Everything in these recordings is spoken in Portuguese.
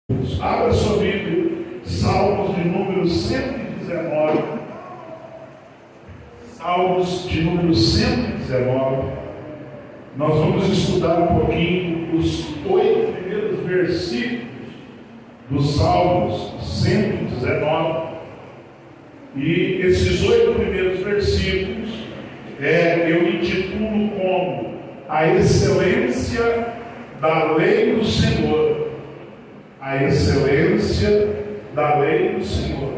Abra sua Bíblia, Salmos de número 119. Salmos de número 119. Nós vamos estudar um pouquinho os 8 primeiros versículos dos Salmos 119. E esses 8 primeiros versículos eu intitulo como a excelência da lei do Senhor. A excelência da lei do Senhor.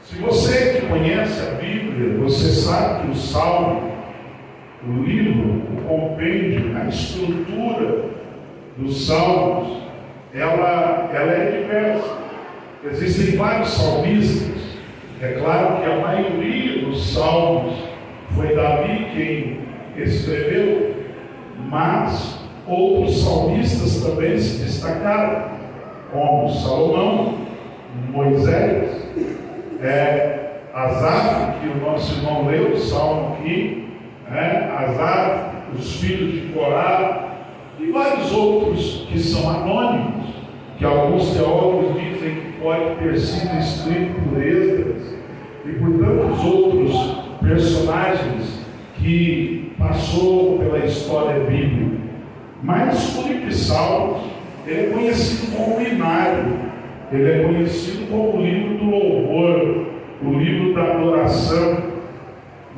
Se você que conhece a Bíblia, você sabe que o Salmo, o livro, o compêndio, a estrutura dos Salmos, ela é diversa. Existem vários salmistas. É claro que a maioria dos Salmos foi Davi quem escreveu, mas outros salmistas também se destacaram, como Salomão, Moisés, Asaf, que o nosso irmão leu o salmo aqui, Asaf, os filhos de Corá, e vários outros que são anônimos, que alguns teólogos dizem que pode ter sido escrito por Esdras, e por tantos outros personagens que passou pela história bíblica. Mas o livro de Salmos, ele é conhecido como o hinário, ele é conhecido como o livro do louvor, o livro da adoração.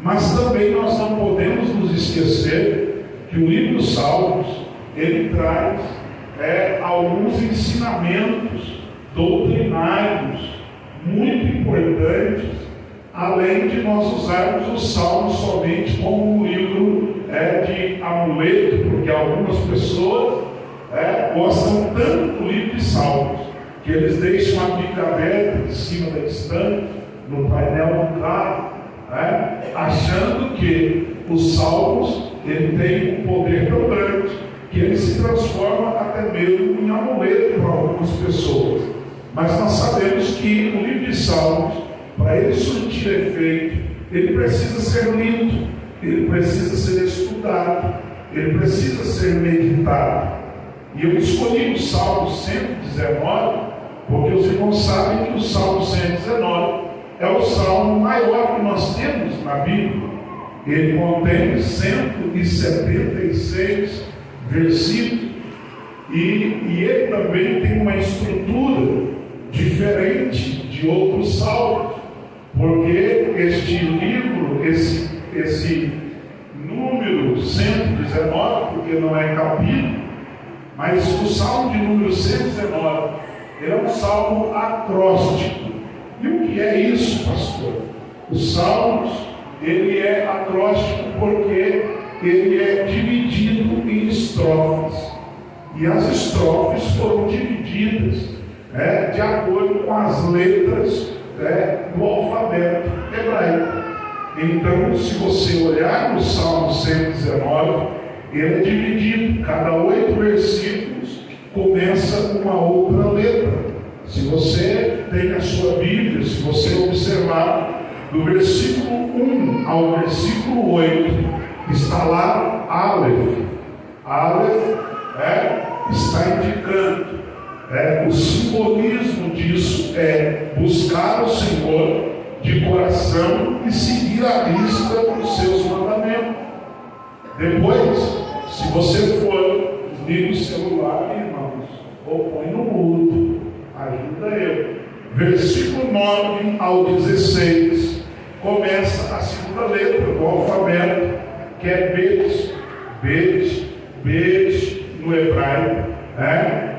Mas também nós não podemos nos esquecer que o livro dos Salmos, ele traz alguns ensinamentos doutrinários muito importantes, além de nós usarmos os Salmos somente como um livro de amuleto, porque algumas pessoas gostam tanto do livro de Salmos, que eles deixam a Bíblia aberta em cima da estante, no painel do carro, achando que os Salmos ele tem um poder tão grande que ele se transforma até mesmo em amuleto para algumas pessoas. Mas nós sabemos que o livro de Salmos, para ele surtir efeito, ele precisa ser lido, ele precisa ser estudado, ele precisa ser meditado. E eu escolhi o Salmo 119, porque os irmãos sabem que o Salmo 119 é o salmo maior que nós temos na Bíblia. Ele contém 176 versículos, e ele também tem uma estrutura diferente de outros salmos, porque este livro, esse número 119, porque não é capítulo, mas o salmo de número 119, ele é um salmo acróstico. E o que é isso, pastor? Os salmos, ele é acróstico porque ele é dividido em estrofes. E as estrofes foram divididas de acordo com as letras do alfabeto hebraico. Então, se você olhar no Salmo 119, ele é dividido, cada 8 versículos começa uma outra letra. Se você tem a sua Bíblia, se você observar, do versículo 1 ao versículo 8, está lá Aleph. Aleph está indicando, o simbolismo disso é buscar o Senhor de coração e seguir a risca dos seus mandamentos. Depois, se você for, liga o celular, irmãos, ou põe no mudo, ajuda eu. Versículo 9 ao 16 começa a segunda letra do alfabeto, que é Bet. Bet no hebraico,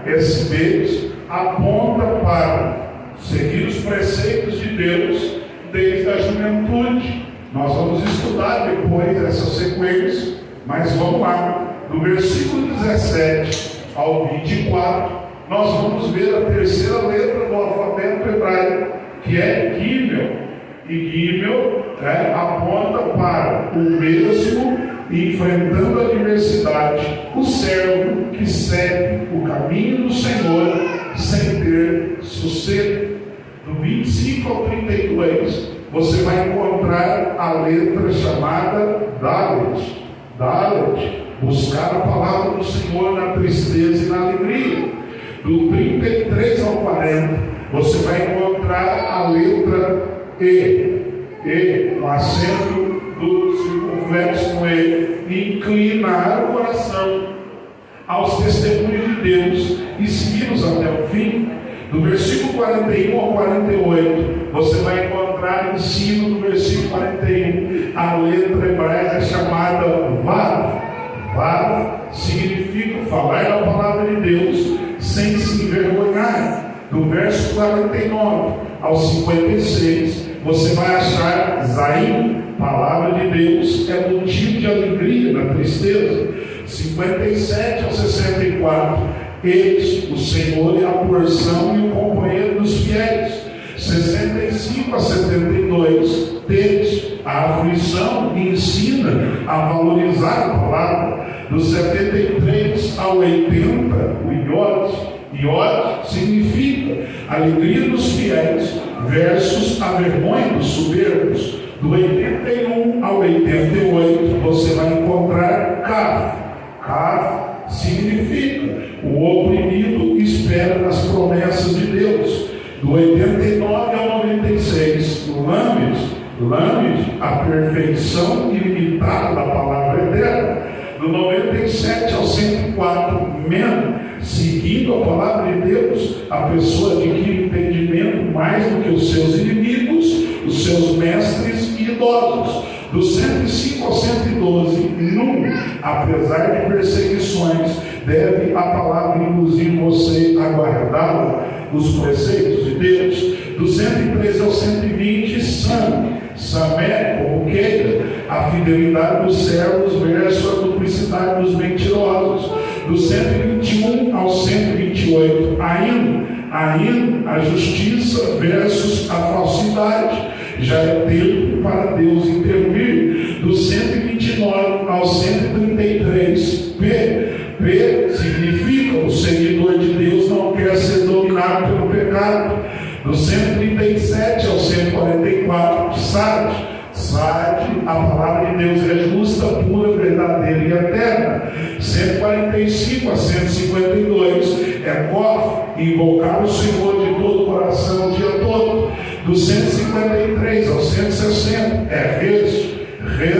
esse Bet aponta para seguir os preceitos de Deus desde a juventude. Nós vamos estudar depois essa sequência, mas vamos lá. Do versículo 17 ao 24, nós vamos ver a terceira letra do alfabeto hebraico, que é Gimel. E Gimel aponta para o mesmo, enfrentando a adversidade, o servo que segue o caminho do Senhor sem ter sossego. Do 25 ao 32, você vai encontrar a letra chamada Dalet. Dalet, buscar a palavra do Senhor na tristeza e na alegria. do 33 ao 40, você vai encontrar a letra E, com acento do circunflexo no E, inclinar o coração aos testemunhos de Deus e segui-los até o fim. Do versículo 41 ao 48, você vai encontrar em cima do versículo 41 a letra hebraica chamada Vav. Vav significa falar da palavra de Deus sem se envergonhar. Do verso 49 ao 56, você vai achar Zaim, palavra de Deus, é motivo de alegria na tristeza. 57 ao 64, eles, o Senhor é a porção e o companheiro dos fiéis. 65 a 72, deles, a aflição ensina a valorizar a palavra. Do 73 ao 80, o Iod significa alegria dos fiéis versus a vergonha dos soberbos. Do 81 ao 88, você vai encontrar Kaf. Kaf significa o oprimido espera nas promessas de Deus. Do 89 ao 96, Lamed, a perfeição ilimitada da palavra eterna. Do 97 ao 104, Men, seguindo a palavra de Deus, a pessoa adquire entendimento mais do que os seus inimigos, os seus mestres e idosos. Do 105 ao 112, Num, apesar de perseguições, deve a palavra induzir você a guardar os preceitos de Deus. Do 113 ao 120, Samé, como queira, a fidelidade dos servos versus a duplicidade dos mentirosos. Do 121 ao 128, Ain, a justiça versus a falsidade. Já é tempo para Deus intervir. Do 129 ao 133, P significa o seguidor de Deus não quer ser dominado pelo pecado. Do 137 ao 144, Sade, a palavra de Deus é justa, pura, verdadeira e eterna. 145 a 152 é Kof, invocar o Senhor de todo o coração o dia todo. Do 153 ao 160 é Res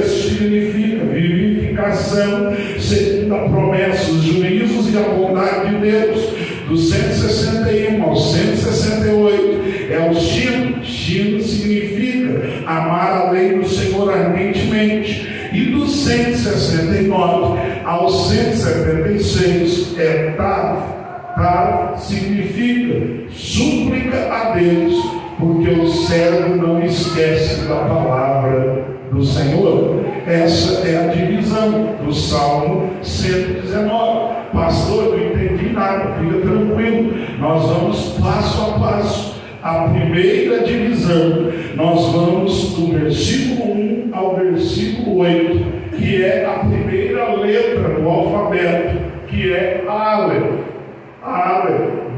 significa vivificação, segundo a promessa, os juízos e a bondade de Deus. Do 161 ao 168 é o Shino significa amar a lei do Senhor ardentemente. E do 169 ao 176 é Tav significa súplica a Deus, porque o servo não esquece da palavra do Senhor. Essa é a divisão do Salmo 119. Pastor, não entendi nada, fica tranquilo, nós vamos passo a passo. A primeira divisão, nós vamos do versículo 1 ao versículo 8, que é a primeira letra do alfabeto, que é Aleph,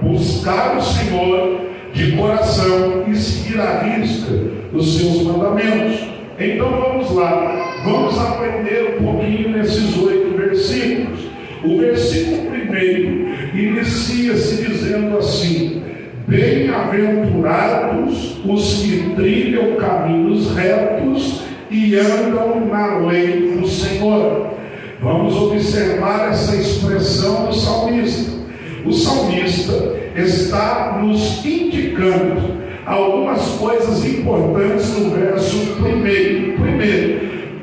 buscar o Senhor de coração e seguir à risca os seus mandamentos. Então vamos lá, vamos aprender um pouquinho nesses 8 versículos. O versículo primeiro inicia-se dizendo assim: bem-aventurados os que trilham caminhos retos e andam na lei do Senhor. Vamos observar essa expressão do salmista. O salmista está nos indicando algumas coisas importantes no verso primeiro.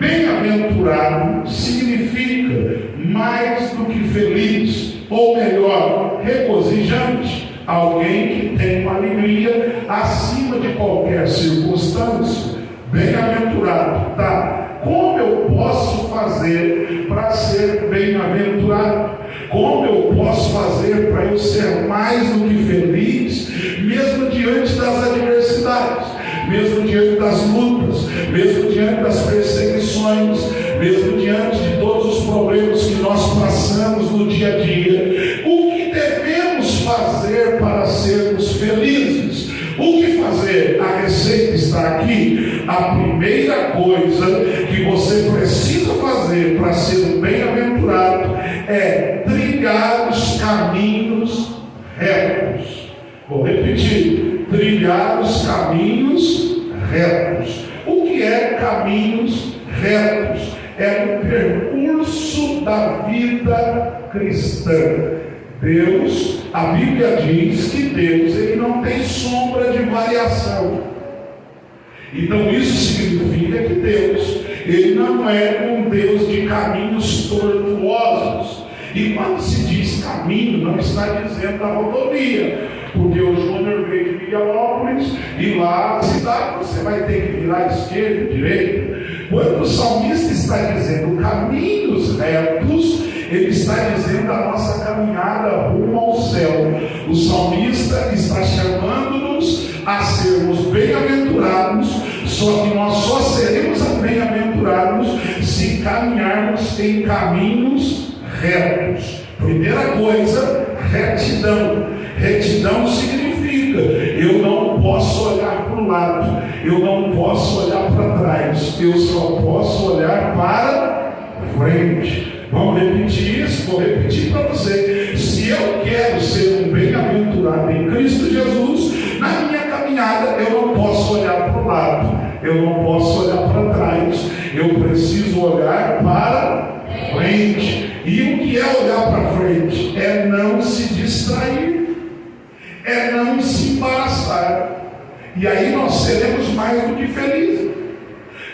Bem-aventurado significa mais do que feliz, ou melhor, regozijante. Alguém que tem uma alegria acima de qualquer circunstância. Bem-aventurado, tá? Como eu posso fazer para ser bem-aventurado? Como eu posso fazer para eu ser mais do que feliz, mesmo diante das adversidades, mesmo diante das lutas, mesmo diante das perseguições, mesmo diante de todos os problemas que nós passamos no dia a dia? O que devemos fazer para sermos felizes? O que fazer? A receita está aqui. A primeira coisa que você precisa fazer para ser um bem-aventurado é trilhar os caminhos retos. Vou repetir: trilhar os caminhos retos. O que é caminhos retos? É um percurso da vida cristã. Deus, a Bíblia diz que Deus, ele não tem sombra de variação. Então isso significa que Deus, ele não é um Deus de caminhos tortuosos. E quando se diz caminho, não está dizendo a rodovia, porque o Júnior veio de Miguelópolis e lá na cidade você vai ter que virar esquerda, direita. Quando o salmista está dizendo caminhos retos, ele está dizendo a nossa caminhada rumo ao céu. O salmista está chamando-nos a sermos bem-aventurados, só que nós só seremos bem-aventurados se caminharmos em caminhos retos. Primeira coisa, retidão. Retidão significa: eu não posso olhar para o lado, eu não posso olhar para trás, eu só posso olhar para frente. Vamos repetir isso? Vou repetir para você. Se eu quero ser um bem-aventurado em Cristo Jesus, na minha caminhada eu não posso olhar para o lado, eu não posso olhar para trás, eu preciso olhar para frente. E o que é olhar para frente? É não se distrair, é não se embaraçar. E aí nós seremos mais do que felizes.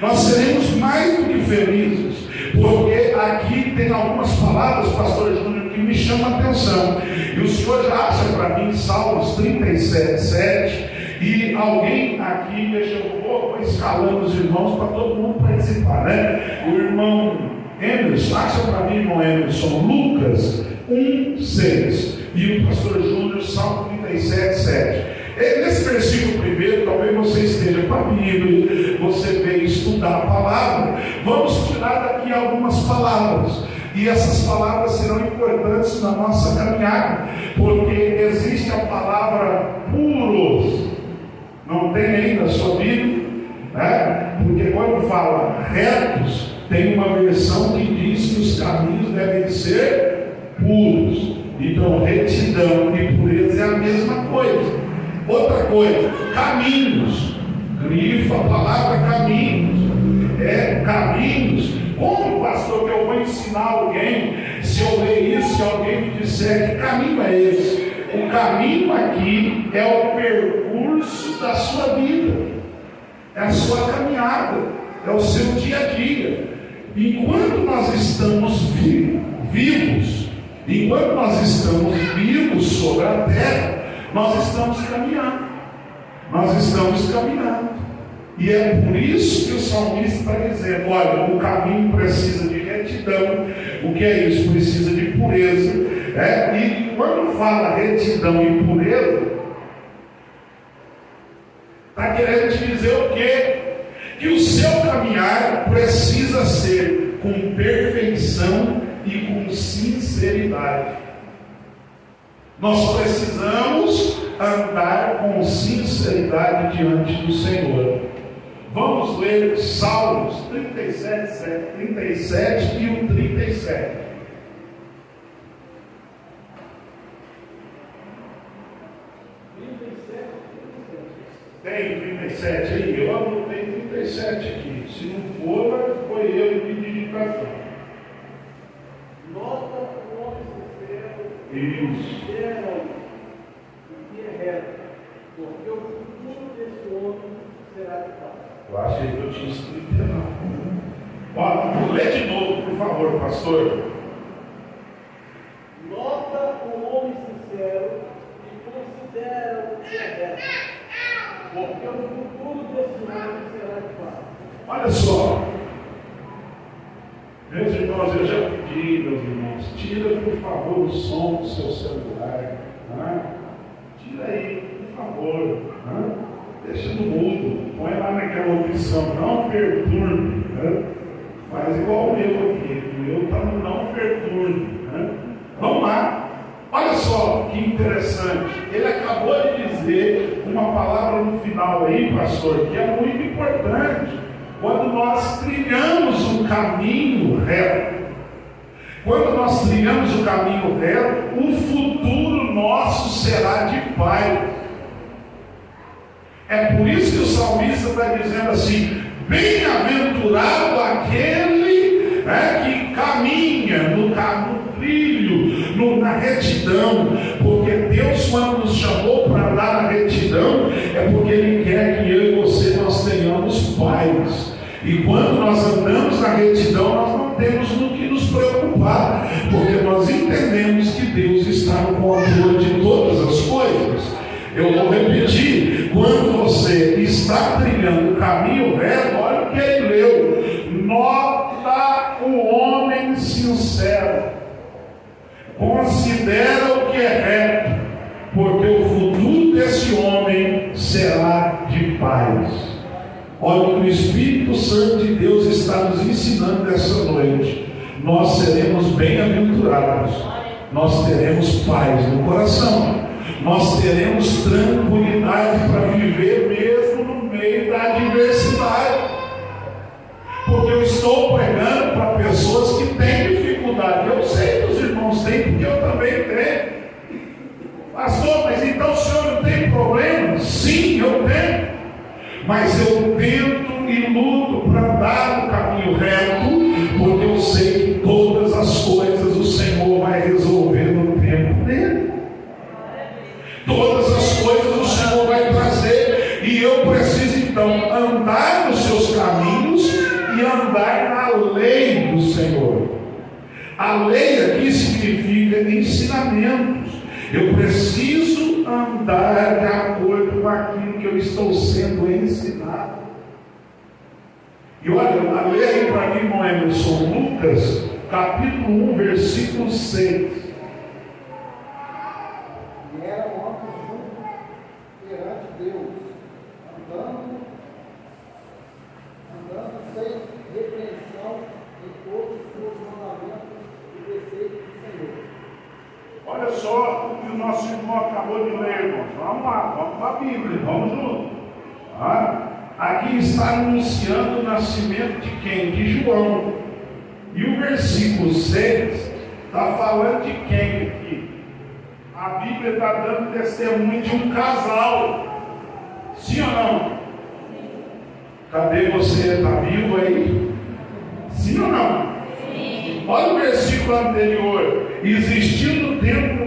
Nós seremos mais do que felizes, porque aqui tem algumas palavras, pastor Júnior, que me chamam a atenção. E o senhor já acha para mim Salmos 37:7. E alguém aqui, deixa eu vou escalando os irmãos para todo mundo participar, né? O irmão Emerson, acha para mim, irmão Emerson, Lucas 1:6. E o pastor Júnior, Salmo 37:7. Nesse versículo primeiro, talvez você esteja com a Bíblia, você veio estudar a palavra. Vamos tirar daqui algumas palavras, e essas palavras serão importantes na nossa caminhada, porque existe a palavra puros. Não tem ainda a sua Bíblia, né? Porque quando fala retos, tem uma versão que diz que os caminhos devem ser puros. Então retidão e pureza é a mesma coisa. Outra coisa, caminhos. Grifa a palavra caminhos. É caminhos. Como, pastor, que eu vou ensinar alguém, se eu ler isso, se alguém me disser que caminho é esse? O caminho aqui é o percurso da sua vida, é a sua caminhada, é o seu dia a dia. Enquanto nós estamos vivos, enquanto nós estamos vivos sobre a terra, nós estamos caminhando. Nós estamos caminhando. E é por isso que o salmista está dizendo: olha, o caminho precisa de retidão. O que é isso? Precisa de pureza. E quando fala retidão e pureza, está querendo te dizer o quê? Que o seu caminhar precisa ser com perfeição e com sinceridade. Nós precisamos andar com sinceridade diante do Senhor. Vamos ler Salmos 37 e o 37. Tem 37 aí? Eu anotei 37 aqui. Se não for, foi eu que pedi indicação. Nota o homem sincero. Isso. O que é reto, porque o futuro desse homem será de paz. Eu achei que eu tinha escrito errado. Ó, lê de novo, por favor, pastor. Nota o homem sincero e considera o que é reto, porque o futuro desse homem será de paz. Olha só, meus irmãos, eu já pedi, meus irmãos, tira por favor o som do seu celular, né? Tira aí, por favor, né? Deixa no mudo, põe lá naquela opção, não perturbe, né? Faz igual o meu aqui, o meu está no não perturbe, né? Vamos lá, olha só que interessante, ele acabou de dizer uma palavra no final aí, pastor, que é muito importante. Quando nós trilhamos um caminho reto, Quando nós trilhamos o caminho reto, o futuro nosso será de paz. É por isso que o salmista está dizendo assim: bem-aventurado aquele que caminha no trilho, na retidão, porque Deus, quando nos chamou para andar na retidão, é porque Ele quer que eu e você nós tenhamos paz. E quando nós andamos na retidão, nós não temos no que nos preocupar, porque nós entendemos que Deus está no controle de todas as coisas. Eu vou repetir: quando você está trilhando o caminho reto, olha o que ele leu: nota o homem sincero, considera o que é reto, porque o futuro desse homem será de paz. Olha o que o Espírito Santo de Deus está nos ensinando essa noite: nós seremos bem-aventurados, nós teremos paz no coração, nós teremos tranquilidade para viver mesmo no meio da adversidade, porque eu estou pregando para pessoas que têm dificuldade. Eu sei que os irmãos têm, porque eu também tenho. Pastor, mas então o senhor não tem problema? Sim, eu tenho, mas eu tento e luto para andar no caminho reto, porque eu sei que todas as coisas o Senhor vai resolver no tempo dele. Todas as coisas o Senhor vai trazer, e eu preciso então andar nos seus caminhos e andar na lei do Senhor. A lei aqui significa ensinamentos. Eu preciso andar de acordo com aquilo que eu estou sendo ensinado. E olha, a lei aí para mim, irmão Emerson, Lucas, capítulo 1, versículo 6. E era um homem justo perante Deus, andando sem repreensão em todos os seus mandamentos e preceitos do Senhor. Olha só o que o nosso irmão acabou de ler, irmãos. Vamos lá, vamos para a Bíblia, vamos juntos. Aqui está anunciando o nascimento de quem? De João. E o versículo 6 está falando de quem aqui? A Bíblia está dando testemunho de um casal. Sim ou não? Cadê você? Está vivo aí? Sim ou não? Sim. Olha o versículo anterior. Existiu no tempo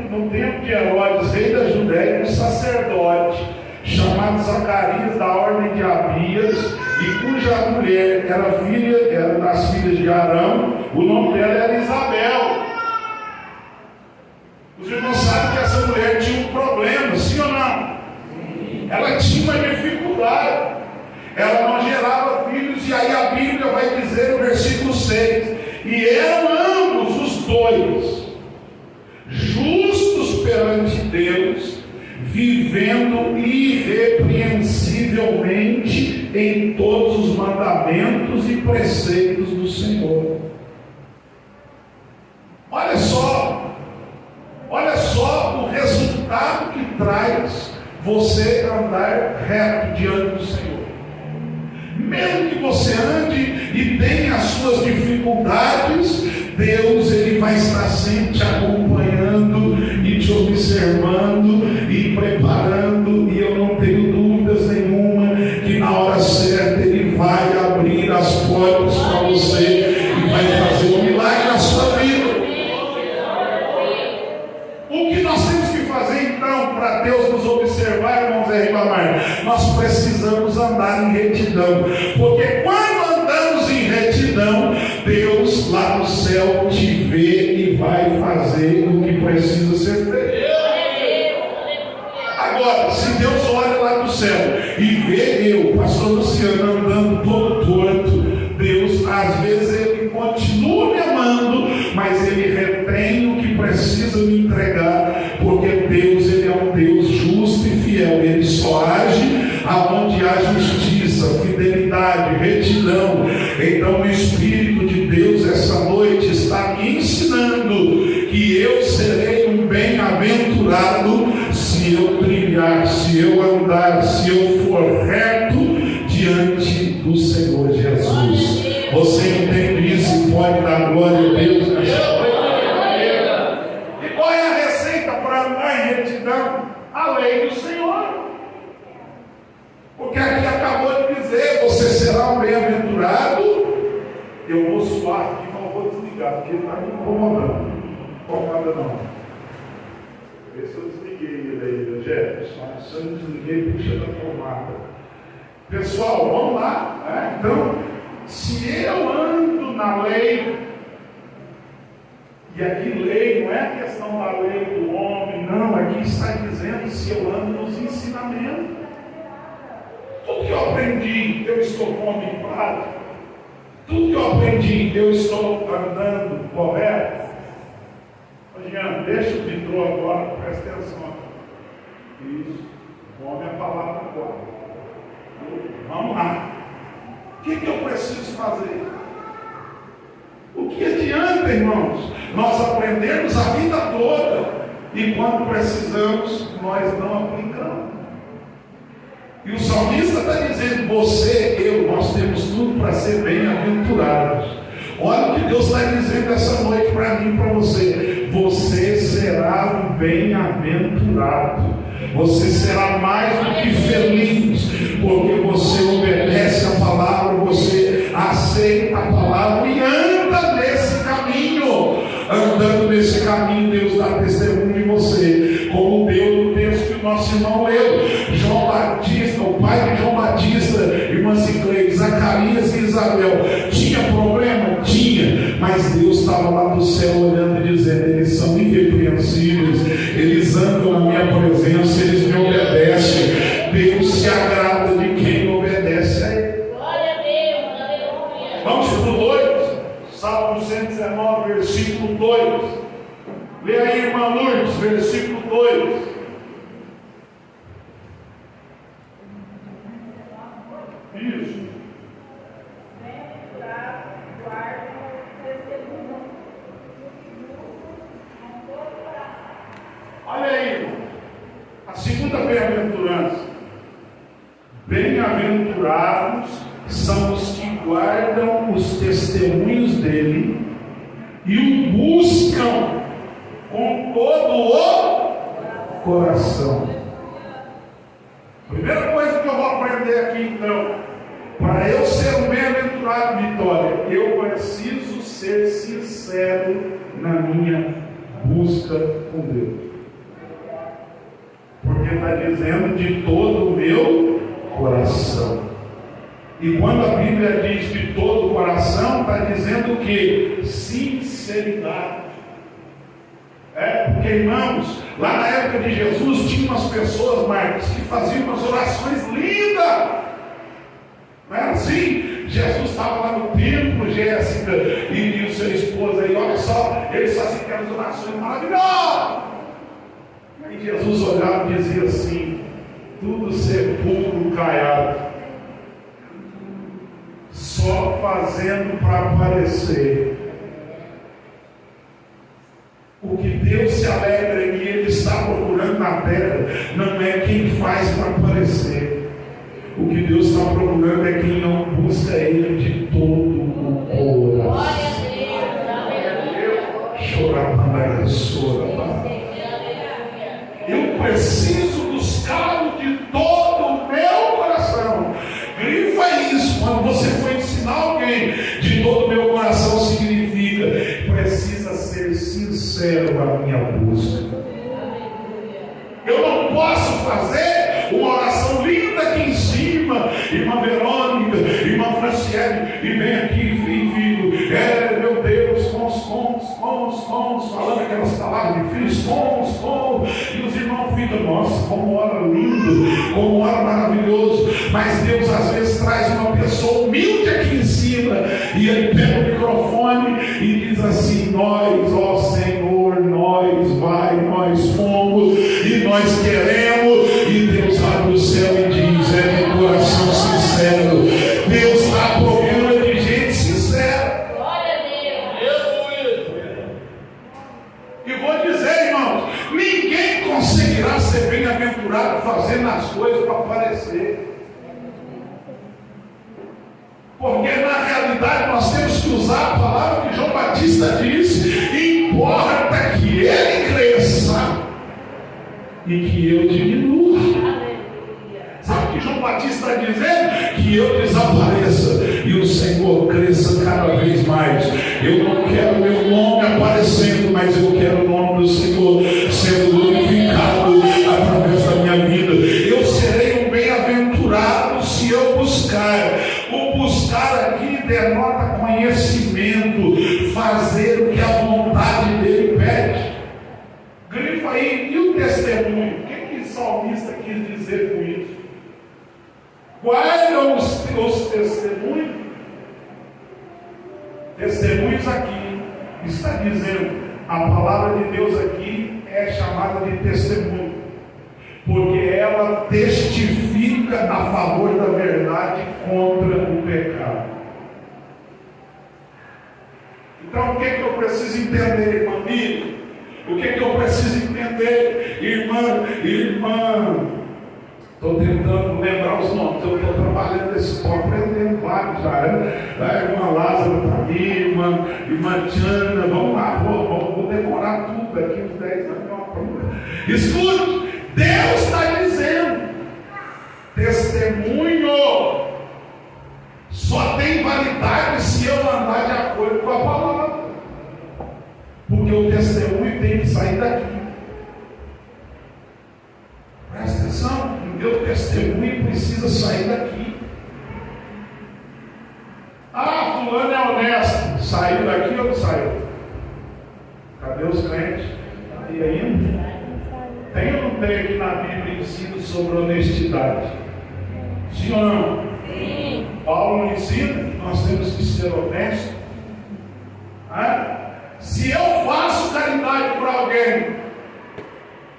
de Herodes, rei da Judéia, um sacerdote chamado Zacarias, da ordem de Abias, e cuja mulher era das filhas de Arão. O nome dela era Isabel. Os irmãos sabem que essa mulher tinha um problema, sim ou não? Ela tinha uma dificuldade, ela não gerava filhos, e aí a Bíblia vai dizer no versículo 6: e eram ambos os dois justos perante Deus, vivendo irrepreensivelmente em todos os mandamentos e preceitos do Senhor. Olha só o resultado que traz você andar reto diante do Senhor. Mesmo que você ande e tenha as suas dificuldades, Deus ele vai estar sempre te acompanhando e te observando e preparando, e eu não tenho dúvidas nenhuma que na hora certa ele vai abrir as portas para você e vai fazer um milagre na sua vida. O que nós temos que fazer então para Deus nos observar, irmãos, é reclamar? Nós precisamos andar em retidão, porque quando andamos em retidão, Deus lá no céu te vê e vai fazer o que precisa ser feito. Agora, se Deus olha lá do céu e vê eu, pastor Luciano, andando todo torto, Deus às vezes ele continua me amando, mas ele retém o que precisa me entregar, porque Deus ele é um Deus justo e fiel. Ele só age aonde há justiça, fidelidade, retidão. Então o Espírito de Deus essa noite está me ensinando que eu serei um bem-aventurado se eu trilhar, se eu andar, se eu for reto diante do Senhor Jesus. Você entende isso e pode dar glória a Deus nessa noite? a lei do Senhor. Porque aqui acabou de dizer, você será um bem-aventurado. Eu vou suar aqui, mas vou desligar, porque ele está me incomodando. Não incomoda não. Vê se eu desliguei ele aí, Jefferson. Se eu não desliguei, puxa da tomada. Pessoal, vamos lá. Né? Então, se eu ando na lei, e aqui lei não é a questão da lei do homem, não, aqui está dizendo se eu ando nos ensinamentos. Tudo que eu aprendi, eu estou comunicado. Tudo que eu aprendi, eu estou andando correto. Jean, deixa o vitrô agora, presta atenção. Isso, come a palavra agora. Vamos lá. O que eu preciso fazer? O que adianta, irmãos? Nós aprendemos a vida toda e quando precisamos, nós não aplicamos. E o salmista está dizendo, você, eu, nós temos tudo para ser bem-aventurados. Olha o que Deus está dizendo essa noite para mim e para você. Você será um bem-aventurado. Você será mais do que feliz, porque você obedece a palavra, você aceita a palavra e anda nesse caminho. Andando nesse caminho, Deus dá testemunho em você, como deu no texto que o nosso irmão leu. João Batista, o pai de João Batista, irmã Cicleide, Zacarias e Isabel, tinha problema? Tinha, mas Deus estava lá do céu olhando e dizendo, eles são irrepreensíveis, eles andam na minha presença, eles me obedecem. Deus se agrada de quem obedece a Ele. Glória a Deus, aleluia. Vamos para o 2, Salmo 119, versículo 2. Lê aí, irmã Lourdes, versículo 2. Isso. Olha aí, a segunda bem-aventurança. Bem-aventurados são os que guardam os testemunhos dele e o buscam com todo o coração. Primeira coisa que eu vou aprender aqui então, para eu ser um bem-aventurado, Vitória, eu preciso ser sincero na minha busca com Deus. Porque está dizendo de todo o meu coração. E quando a Bíblia diz de todo o coração, está dizendo o quê? Sinceridade. Porque, irmãos, lá na época de Jesus, tinha umas pessoas, Marcos, que faziam umas orações lindas. Não era assim? Jesus estava lá no templo, Jéssica e o seu esposo aí, olha só, eles faziam aquelas orações maravilhosas. Aí Jesus olhava e dizia assim, tudo sepulcro caiado, só fazendo para aparecer. O que Deus se alegra e Ele está procurando na terra não é quem faz para aparecer. O que Deus está procurando é quem não busca Ele de todo o coração. Eu preciso buscá-lo de todo o meu coração. Grifa isso. Quando você for ensinar alguém, de todo o meu coração significa precisa ser sincero na minha busca. Eu não posso fazer uma oração linda aqui em cima, irmã Verônica, irmã Franciele, e vem aqui e fico, meu Deus, falando aquelas palavras difíceis, e os irmãos ficam, nossa, como ora lindo, como ora maravilhoso, mas Deus às vezes traz uma pessoa humilde aqui em cima, e ele pega o microfone e diz assim, nós, ó Senhor, nós fomos, e nós queremos, e Deus abre o céu e diz, de coração sincero, Deus está à procura de gente sincera. Glória a Deus. E vou dizer, irmãos, ninguém conseguirá ser bem-aventurado fazendo as coisas para aparecer. Porque na realidade nós temos que usar a palavra que João Batista disse, importa que ele cresça e que eu diminua. Aleluia. Sabe o que João Batista está dizendo? Que eu desapareça e o Senhor cresça cada vez mais. Eu não quero meu nome aparecendo, mas eu quero o nome do Senhor sendo glorificado através da minha vida. Eu serei um bem-aventurado se eu buscar. O buscar aqui denota conhecimento, fazer o que a vontade dele pede. Grifa aí, e o testemunho? O que o salmista quis dizer com isso? Guardam os testemunhos. Testemunhos aqui está dizendo, a palavra de Deus aqui é chamada de testemunho, porque ela testifica a favor da verdade contra o pecado. Então o que eu preciso entender, irmã Miriam? O que eu preciso entender, irmã? Estou tentando lembrar os nomes, eu estou trabalhando estou aprendendo vários já. A irmã Lázaro está ali, irmã Tiana, vamos lá, vou decorar tudo daqui uns 10 anos. Escute, Deus está dizendo, testemunho só tem validade se eu andar de acordo com a palavra, porque o testemunho tem que sair daqui. Presta atenção, o meu testemunho precisa sair daqui. Ah, fulano é honesto, saiu daqui ou não saiu? Cadê os crentes? E ainda? Tem ou não tem aqui na Bíblia ensino sobre honestidade? Sim ou não? Sim. Paulo ensina que nós temos que ser honestos. Se eu faço caridade para alguém,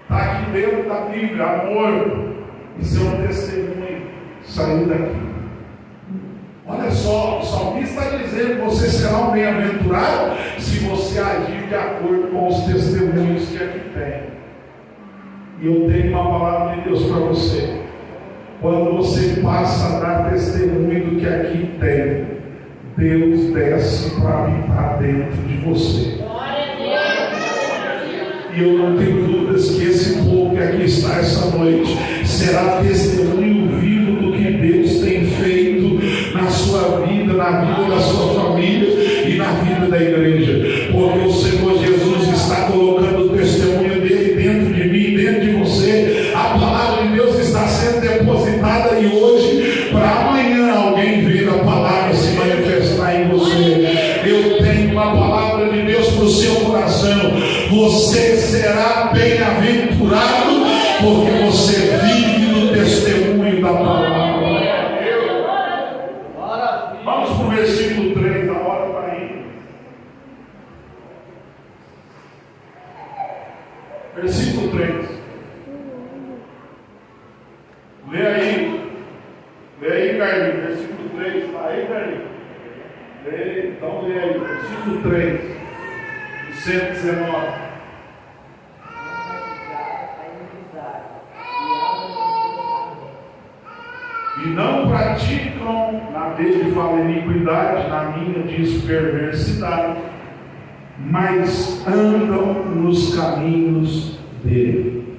está aqui dentro da Bíblia, amor, isso é um testemunho, saiu daqui. Olha só, o salmista está dizendo que você será um bem-aventurado se você agir de acordo com os testemunhos que aqui tem. E eu tenho uma palavra de Deus para você. Quando você passa a dar testemunho do que aqui tem, Deus desce para habitar dentro de você. E eu não tenho dúvidas que esse povo que aqui está essa noite será testemunho vivo do que Deus tem feito na sua vida, na vida da sua família e na vida da igreja. Porque o Senhor Jesus está colocando o testemunho dele dentro de mim, dentro de você. A palavra de Deus está sendo depositada e hoje, para amanhã, alguém ver a palavra se manifestar em você. Eu tenho uma palavra de Deus para o seu coração. Você será bem-aventurado porque você vive no testemunho da palavra. Vamos para o versículo 3, a hora para ir. Versículo 3. Lê aí, Carlinhos. Versículo 3, está aí, Carlinhos? Então lê aí, versículo 3, 119. E não praticam, na dele fala iniquidade, na minha diz perversidade, mas andam nos caminhos dele.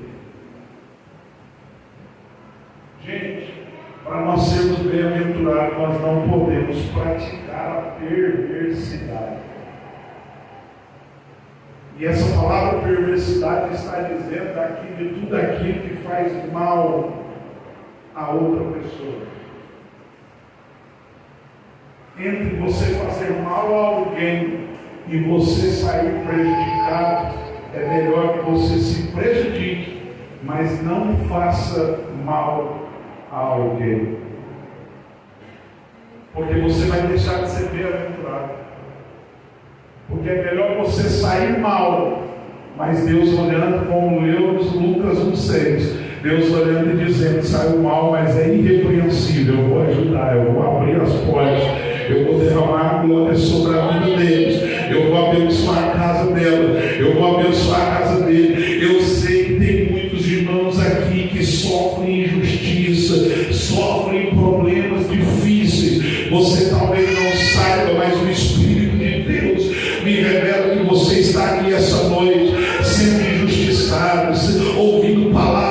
Gente, para nós sermos bem-aventurados, nós não podemos praticar a perversidade. E essa palavra perversidade está dizendo aqui de tudo aquilo que faz mal a outra pessoa. Entre você fazer mal a alguém e você sair prejudicado, é melhor que você se prejudique, mas não faça mal a alguém, porque você vai deixar de ser bem-aventurado. Porque é melhor você sair mal, mas Deus olhando, como leu Lucas 1,6, Deus olhando e dizendo: saiu mal, mas é irrepreensível, eu vou ajudar, eu vou abrir as portas, eu vou derramar a glória sobre a vida deles, eu vou abençoar a casa dela, eu vou abençoar a casa dele. Eu sei que tem muitos irmãos aqui que sofrem injustiça, sofrem problemas difíceis. Você talvez não saiba, mas o Espírito de Deus me revela que você está aqui essa noite sendo injustiçado, ouvindo palavras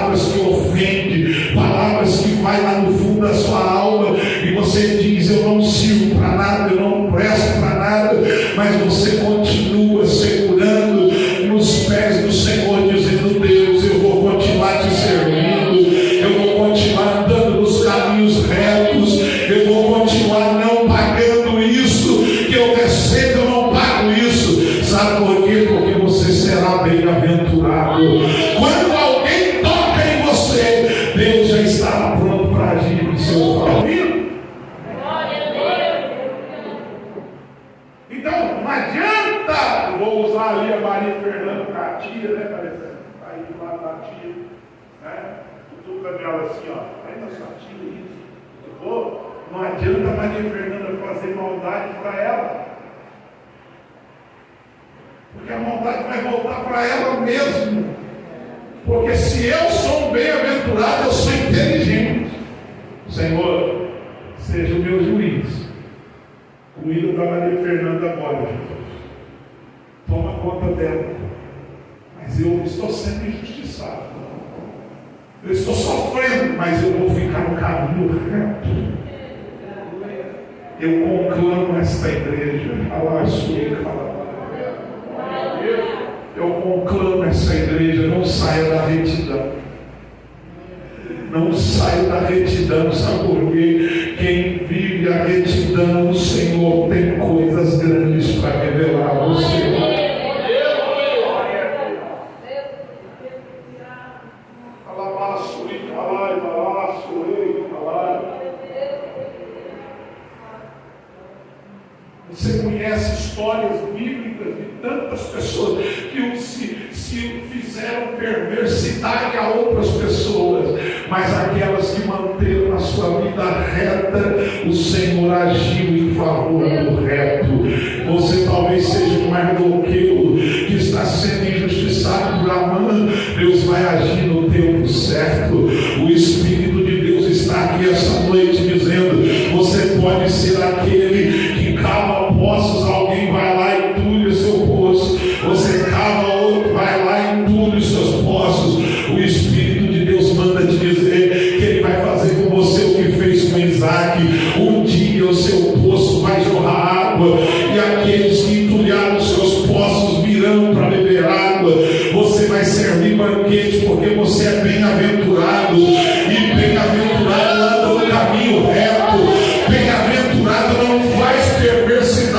estava pronto para agir no seu favor. Então, não adianta, eu vou usar ali a Maria Fernanda com a tia, né, parecendo, aí do lado da tia, né, tudo para ela assim, ó, aí na sua tia isso, não adianta a Maria Fernanda fazer maldade para ela, porque a maldade vai voltar para ela mesmo, porque se eu sou um bem-aventurado, eu sou inteligente. Senhor, seja o meu juiz. Cuida da Maria Fernanda agora, Jesus. Toma conta dela. Mas eu estou sendo injustiçado. Eu estou sofrendo, mas eu vou ficar no caminho reto. Eu conclamo esta igreja. Eu conclamo essa igreja. Não saia da retidão. Não saia da retidão, sabe por quê? Quem vive a retidão do Senhor tem coisas grandes para revelar a você. Você conhece histórias bíblicas de tantas pessoas que se fizeram perversidade a outras pessoas, mas aquelas que manteram a sua vida reta, o Senhor agiu em favor do reto. Você talvez seja um mardoqueu que está sendo injustiçado por Amã. Deus vai agir no tempo certo. O Espírito de Deus está aqui essa noite dizendo: você pode ser aquele que cava poços, alguém vai lá e entulha o seu poço. Você cava outro, vai lá e entulha os seus poços. O Espírito de Deus manda te dizer que Ele vai fazer com você o que fez com Isaac. Um dia o seu poço vai jorrar água, e aqueles que entulharam os seus poços virão para beber água. Você vai servir banquete, porque você é bem-aventurado, e bem-aventurado anda no caminho reto. Bem-aventurado não faz perversidade.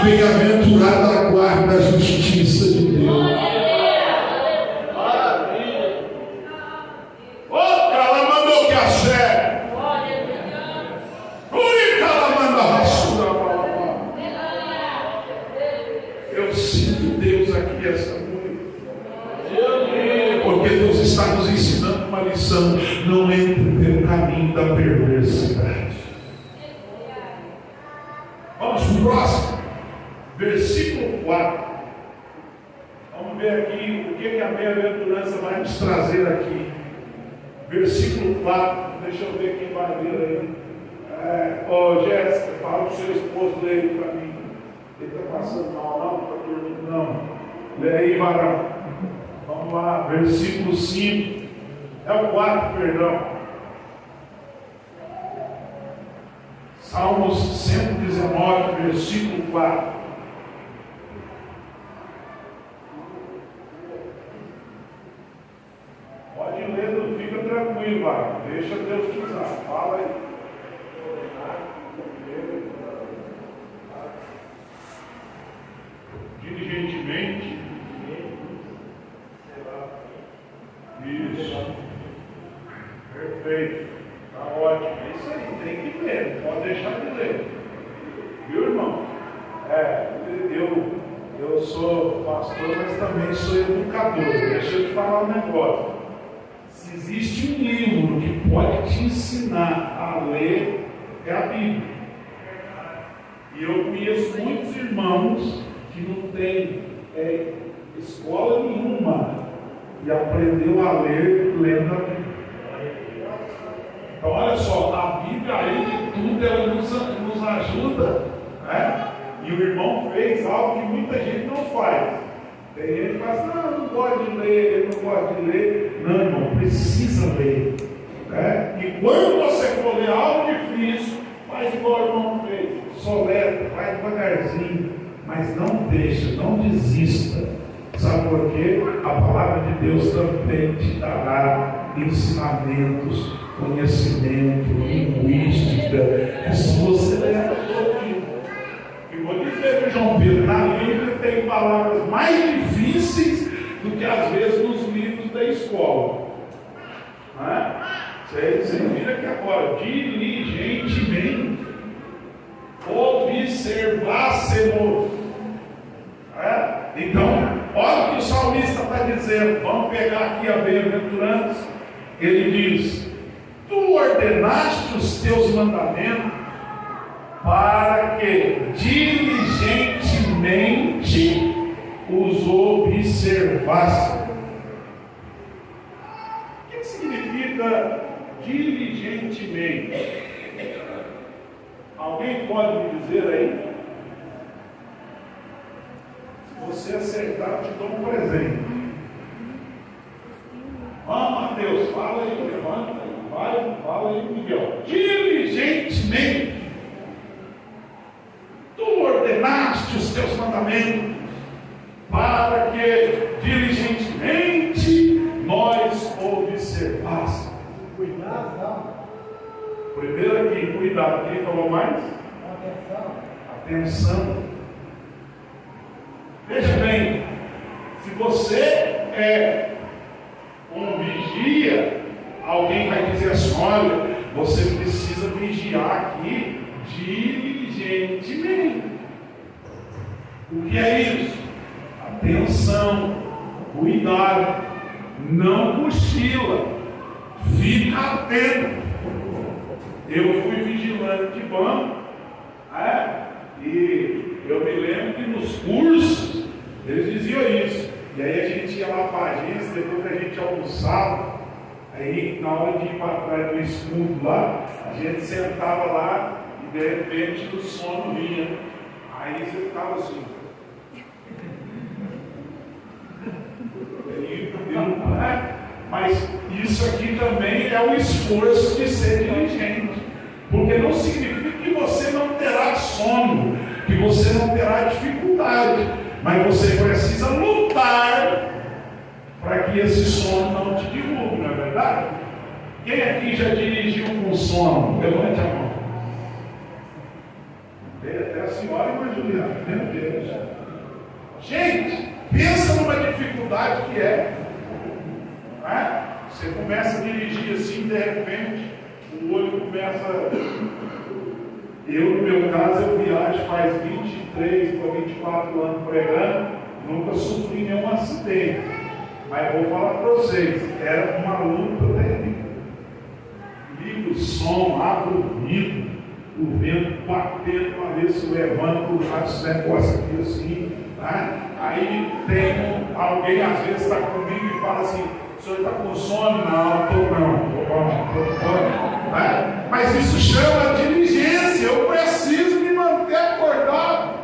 Bem-aventurado aguarda a justiça de Deus. Ô, calamando que axé. Ui, calamando a raçura. Eu sinto Deus aqui essa noite, porque Deus está nos ensinando uma lição: não entre pelo caminho da perversidade. Vamos para o próximo, versículo 4. Vamos ver aqui o que a bem-aventurança vai nos trazer aqui. Versículo 4, deixa eu ver quem vai ler aí. Jéssica, fala para o seu esposo dele para mim. Ele está passando mal, não? Está dormindo, não? Lê aí, varão. Vamos lá, versículo 5. É o 4, perdão. Salmos 119, versículo 4. Pode ler, não fica tranquilo, vai. Deixa Deus te usar. Fala aí. Diligentemente. Isso. Perfeito. Está ótimo. É isso aí, tem que ler. Não pode deixar de ler. Viu, irmão? Eu sou pastor, mas também sou educador. Deixa eu te falar um negócio. Se existe um livro que pode te ensinar a ler, é a Bíblia. E eu conheço muitos irmãos que não têm escola nenhuma e aprendeu a ler lendo a Bíblia. Então olha só, a Bíblia, além de tudo, ela nos ajuda, né? E o irmão fez algo que muita gente não faz. Tem gente que fala, não gosto de ler, ele não gosta de ler. Não, irmão, precisa ler, né? E quando você for ler algo difícil, faz igual o irmão fez, soletra, vai devagarzinho, mas não deixa, não desista. Sabe por quê? A palavra de Deus também te dará ensinamentos, conhecimento, linguística. É se você ler todinho. E vou dizer, João Pedro, na Bíblia tem palavras mais difíceis do que às vezes nos livros da escola. Não é? Você Você vira aqui agora, diligentemente, observar-se-nos. Então, olha o que o salmista está dizendo. Vamos pegar aqui a bem-aventurança. Ele diz: tu ordenaste os teus mandamentos para que diligentemente os observasse. O que significa diligentemente? Alguém pode me dizer aí? Se você acertar, eu te dou um presente. Vamos, Mateus, fala aí, levanta aí, fala aí, Miguel. Diligentemente, tu ordenaste os teus mandamentos para que diligentemente nós observássemos. Cuidado. Primeiro aqui, cuidado. Quem falou mais? Atenção. Veja bem, se você é um vigia, alguém vai dizer assim: olha, você precisa vigiar aqui diligentemente. O que é isso? Atenção, cuidado, não cochila, fica atento. Eu fui vigilante de banco, e eu me lembro que nos cursos eles diziam isso. E aí a gente ia lá para a agência, depois que a gente almoçava, aí na hora de ir para trás do escudo lá, a gente sentava lá e de repente o sono vinha. Aí você ficava assim. Mas isso aqui também é o esforço de ser diligente, porque não significa que você não terá sono, que você não terá dificuldade, mas você precisa lutar para que esse sono não te derrube, não é verdade? Quem aqui já dirigiu com sono? Levante a mão. Tem até a senhora e a Juliana, meu Deus. Gente, pensa numa dificuldade que é. Você começa a dirigir assim, de repente, o olho começa. Eu, no meu caso, eu viajo faz 23 para 24 anos pregando, nunca sofri nenhum acidente. Mas vou falar para vocês, era uma luta terrível. Liga o som, abre o vidro, o vento batendo para ver se levanta por lado esse negócio aqui assim. Aí tem alguém, às vezes, está comigo e fala assim: o senhor está com sono? Não, estou não. Mas isso chama diligência. Eu preciso me manter acordado.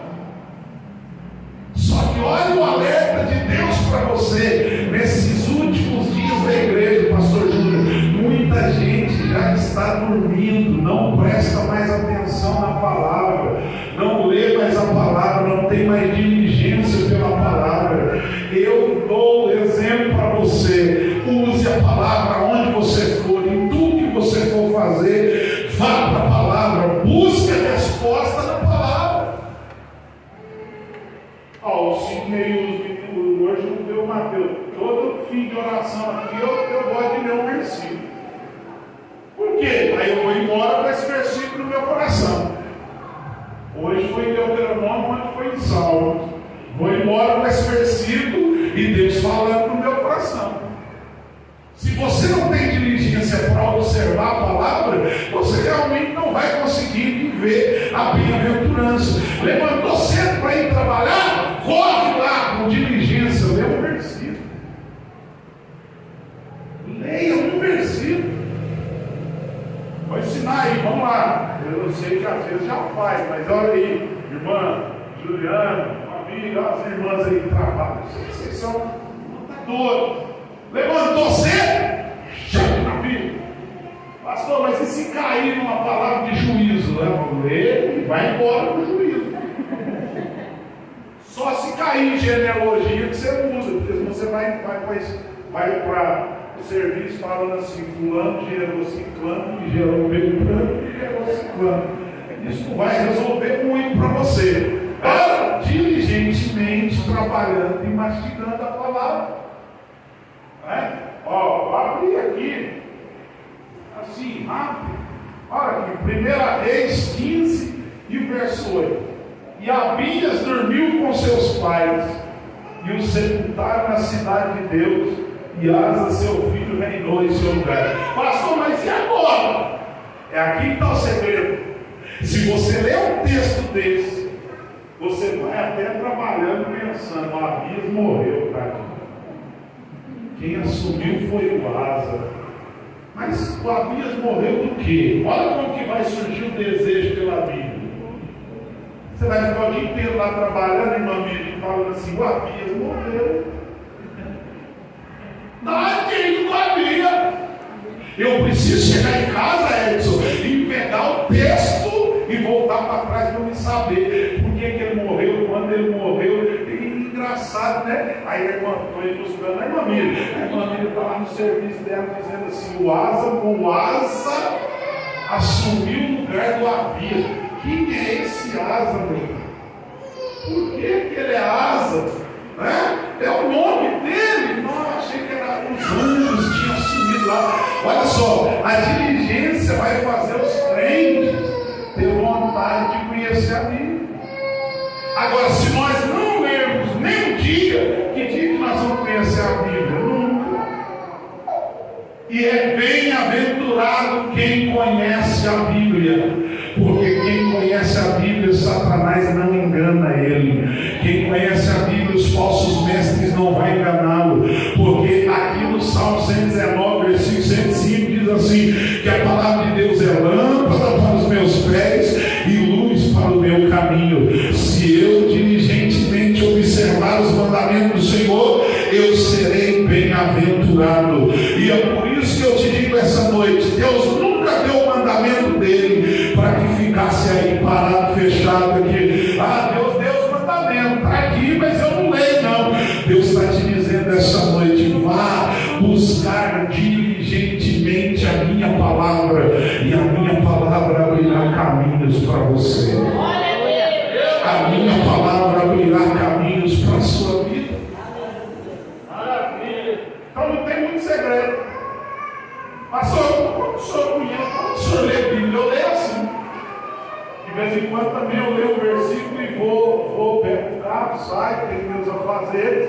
Só que olha o alerta de Deus para você. Nesses últimos dias da igreja, pastor Júnior, muita gente já está dormindo, não presta mais atenção na palavra, não lê mais a palavra, não tem mais diligência pela palavra. Eu dou exemplo para você. Use a palavra onde você for, em tudo que você for fazer, vá para a palavra, busque a resposta na palavra. Os 5 meninos hoje não deu Mateus. Todo fim de oração aqui eu gosto de ler um versículo. Por quê? Aí eu vou embora com esse versículo no meu coração. Hoje foi em Deuteronômio, ontem foi em Salmos. Vou embora com esse versículo e Deus falando no meu coração. Se você não tem diligência para observar a palavra, você realmente não vai conseguir viver a bem-aventurança. Levantou cedo para ir trabalhar? Corre lá com diligência, lê um versículo. Leia um versículo. Vou ensinar aí, vamos lá. Eu sei que às vezes já faz, mas olha aí, irmã Juliana, amiga, as irmãs aí que trabalham, vocês são lutadores. Levantou cedo, chega na Bíblia. Pastor, mas e se cair numa palavra de juízo? Lê e vai embora do juízo. Só se cair em genealogia que você muda, porque senão você vai para o serviço falando assim: fulano gerou ciclano, e gerou beltrano, e gerou ciclano. Isso não vai resolver muito para você. Diligentemente trabalhando e mastigando a palavra. Abri aqui, assim, 1 Reis 15 e o verso 8. E Abias dormiu com seus pais, e o sepultaram na cidade de Deus, e Asa, seu filho, reinou em seu lugar. Pastor, mas e agora? É aqui que está o segredo. Se você ler um texto desse, você vai até trabalhando pensando, Abias morreu, tadinho. Quem assumiu foi o Asa. Mas o Abias morreu do quê? Olha como que vai surgir o desejo pela Bíblia. Você vai ficar o dia inteiro lá trabalhando, irmã Miriam, falando assim, o Abias morreu. Tadinho do Abias. Eu preciso chegar em casa, Edson, e pegar o texto e voltar para trás para me saber por que ele morreu, quando ele morreu. E engraçado, né? Aí a irmã foi buscando a irmã Miriam está lá no serviço dela dizendo assim, o Asa assumiu o lugar do Abias. Quem é esse Asa, meu? Por que ele é Asa? É o nome dele. Não, achei que era os anjos tinham assumido lá. Olha só, a diligência vai fazer os crentes ter vontade de conhecer a Bíblia. Agora, se nós não lermos nem um dia, que dia que nós vamos conhecer a Bíblia? Nunca. E é bem-aventurado quem conhece a Bíblia. Porque quem conhece a Bíblia, Satanás não engana ele. Quem conhece a Bíblia, os falsos mestres não vão enganá-lo. Porque aqui no Salmo 119, versículo 105, diz assim, que a palavra de Deus é lâmpada para os meus pés e luz para o meu caminho. Se eu diligentemente observar os mandamentos do Senhor, eu serei bem-aventurado. E é por isso que eu te digo essa noite, Deus nunca deu o mandamento dele para que ficasse aí parado, fechado aqui. Deus deu os mandamentos, está aqui, mas eu não leio não. Deus está te dizendo essa noite, vá buscar diligentemente a minha palavra, e a minha palavra abrirá caminhos para você. A minha palavra abrirá caminhos para a sua vida. Maravilha. Então não tem muito segredo. Pastor, como o senhor conhece? Como o senhor lê Bíblia? Eu leio assim. De vez em quando também eu leio o versículo e vou pego o carro, saio, tenho meus afazeres.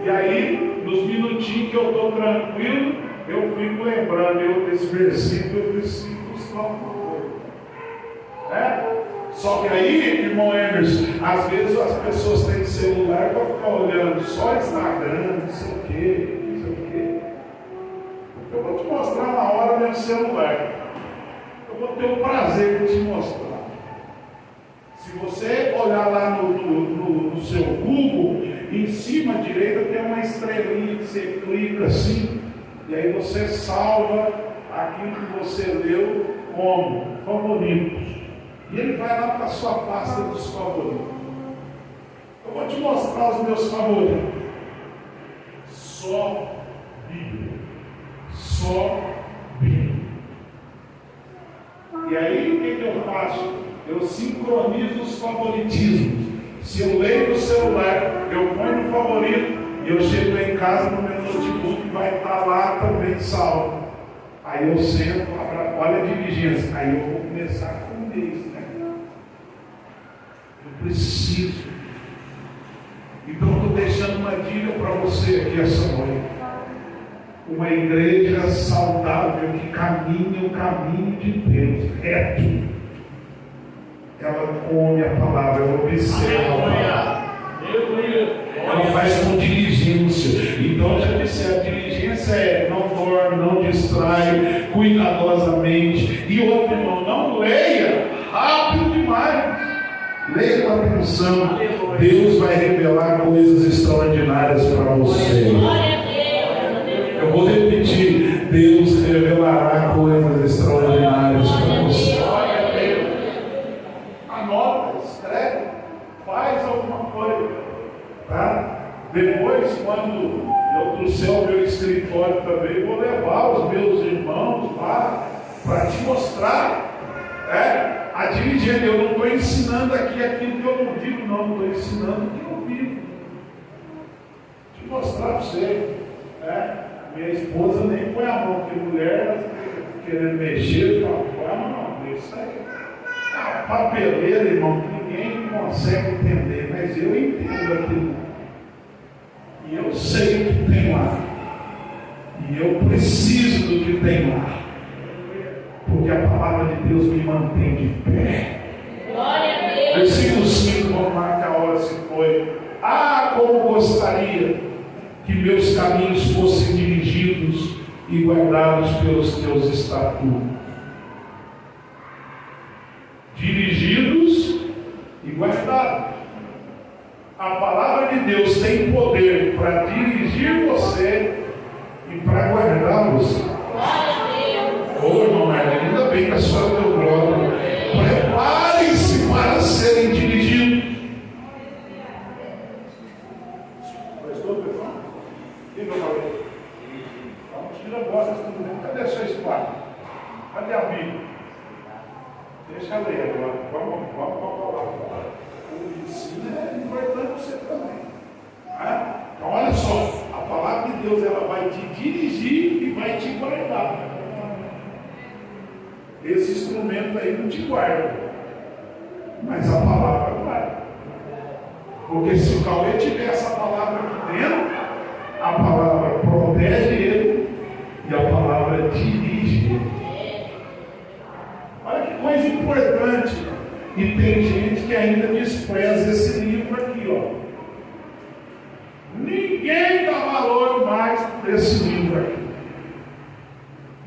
E aí, nos minutinhos que eu estou tranquilo, eu fico lembrando desse versículo, eu preciso buscar uma coisa. Só que aí, irmão Emerson, às vezes as pessoas têm celular para ficar olhando só Instagram, não sei o quê. Eu vou te mostrar na hora meu celular. Eu vou ter o prazer de te mostrar. Se você olhar lá no seu Google, em cima à direita tem uma estrelinha que você clica assim, e aí você salva aquilo que você leu como favoritos. E ele vai lá para a sua pasta dos favoritos. Eu vou te mostrar os meus favoritos. Só Bíblia. Só Bíblia. E aí o que eu faço? Eu sincronizo os favoritismos. Se eu leio no celular, eu ponho no favorito, e eu chego em casa no meu notebook, vai estar lá também salvo. Aí eu sento, olha a diligência. Aí eu vou começar com isso, né? Eu preciso. Então eu estou deixando uma dica para você aqui essa noite. Uma igreja saudável que caminha o caminho de Deus reto. Ela come a palavra, ela observa a palavra. Ela faz com diligência. Então já disse, a diligência é não dorme, não distrai, cuidadosamente. E outro irmão, não leia rápido demais. Leia com atenção. Deus vai revelar coisas extraordinárias para você. Eu vou repetir, Deus revelará coisas extraordinárias para você. Anota, escreve, faz alguma coisa, tá? Depois, quando eu trouxer o meu escritório também, vou levar os meus irmãos lá para te mostrar, a diligência. Eu não estou ensinando aqui aquilo que eu não digo, não, estou ensinando o que eu vivo. Te mostrar para você, Minha esposa nem põe a mão, porque mulher querendo mexer, fala, põe a mão. isso aí é uma papeleira, irmão, que ninguém consegue entender, mas eu entendo aquilo. E eu sei o que tem lá. E eu preciso do que tem lá. Porque a palavra de Deus me mantém de pé. Glória a Deus. Versículo 5, vamos lá que a hora se foi. Como gostaria que meus caminhos fossem dirigidos e guardados pelos teus estatutos. Dirigidos e guardados. A palavra de Deus tem poder para dirigir você e para guardar você. Ô irmão Marlene, ainda bem que a senhora deu glória. Preparem-se para serem dirigidos. Prestou atenção? O que eu falei? Vamos tirar a voz desse mundo. Cadê a sua espada? Cadê a Bíblia? Deixa eu ler agora. Vamos falar. O ensino é importante para você também. Então olha só, a palavra de Deus ela vai te dirigir e vai te guardar. Esse instrumento aí não te guarda, mas a palavra guarda. Porque se o Cauê tiver essa palavra aqui dentro, a palavra protege ele e a palavra dirige ele. Olha que coisa importante. E tem gente que ainda despreza esse livro aqui, ó. Ninguém dá valor mais para esse livro aqui.